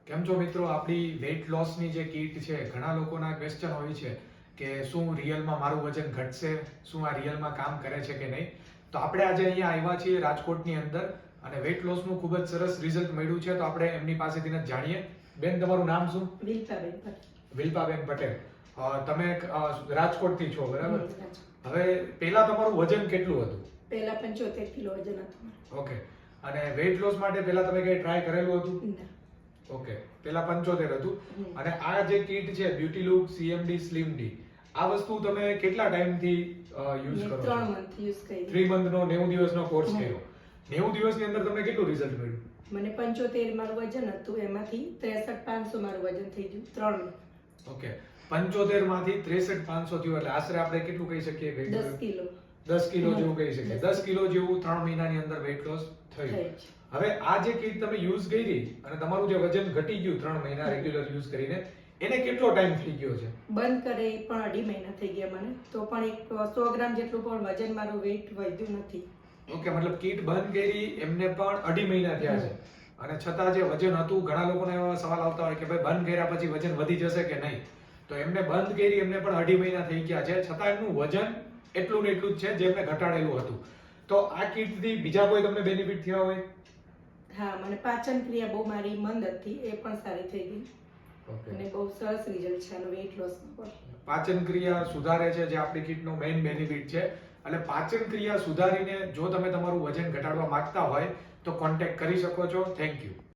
કેમ છો મિત્રો? આપણી વેઇટ લોસની જે કીટ છે, ઘણા લોકોના ક્વેશ્ચન હોય છે કે શું રિયલમાં મારું વજન ઘટશે, શું આ રિયલમાં કામ કરે છે કે નહીં. તો આપણે આજે અહીંયા આવ્યા છીએ રાજકોટની અંદર અને વેઇટ લોસનું ખૂબ જ સરસ રિઝલ્ટ મળ્યું છે. તો આપણે એમની પાસેથી જ જાણીએ. બેન, તમારું નામ શું? વિલ્પાબેન પટેલ. વિલ્પાબેન પટેલ. તમે રાજકોટથી છો, બરાબર? હવે પહેલા તમારું વજન કેટલું હતું? પહેલા 75 કિલો વજન હતું. ઓકે. અને વેઇટ લોસ માટે પહેલા તમે કઈ ટ્રાય કરેલું હતું? ના. ઓકે, પેલા 75 હતું. હમ. અને આ જે કીટ છે beauty look CMD slim D, આ વસ્તુ તમે કેટલા ટાઈમથી યુઝ મેં કરો 3 છો? મંથ યુઝ કરી. 3 મંથનો 90 દિવસનો કોર્સ હમ. કર્યો. 90 દિવસની અંદર તમને કેટલું રિઝલ્ટ મળ્યું? મને 75 મારું વજન હતું, એમાંથી 63,500 મારું વજન થઈ ગયું 3 મંથ. ઓકે, 75 માંથી 63,500 થયું, એટલે આશરે આપણે કેટલું કહી શકીએ? 10 કિલો 10 કિલો હમ. જેવું કહી શકીએ. 10 કિલો જેવું 3 મહિનાની અંદર વેઇટ લોસ થયું. થઈ છે. હવે આ જે કીટ તમે યુઝ કરી અને તમારું જે વજન ઘટી ગયું 3 મહિના રેગ્યુલર યુઝ કરીને, એને કેટલો ટાઈમ થઈ ગયો છે? બંધ કરે એ પણ 2.5 મહિના થઈ ગયા મને, તો પણ એક 100 ગ્રામ જેટલું પણ વજન મારું વેઇટ વધ્યું નથી. ઓકે, મતલબ કીટ બંધ કરી એમને પણ 2.5 મહિના થયા છે. અને છતાં જે વજન હતું, ઘણા લોકોને એવા સવાલ આવતા હોય કે ભાઈ બંધ કર્યા પછી વજન વધી જશે કે નહીં. તો એમને બંધ કરી એમને પણ 2.5 મહિના થઈ ગયા છે, છતાં એમનું વજન એટલું ને એટલું જ છે જે એમને ઘટાડેલું હતું. તો આ કીટથી બીજા કોઈ તમને બેનિફિટ થયા હોય? હા, મને પાચન ક્રિયા બહુ મારી મંદ હતી, એ પણ સારી થઈ ગઈ. ઓકે. અને બહુ સરસ રિઝલ્ટ છે આનું વેઇટ લોસનું પણ. પાચન ક્રિયા સુધારે છે, જે આપણી કીટનો મેઇન બેનિફિટ છે. એટલે પાચન ક્રિયા સુધારીને જો તમે તમારું વજન ઘટાડવા માંગતા હોય તો કોન્ટેક્ટ કરી શકો છો. Thank you.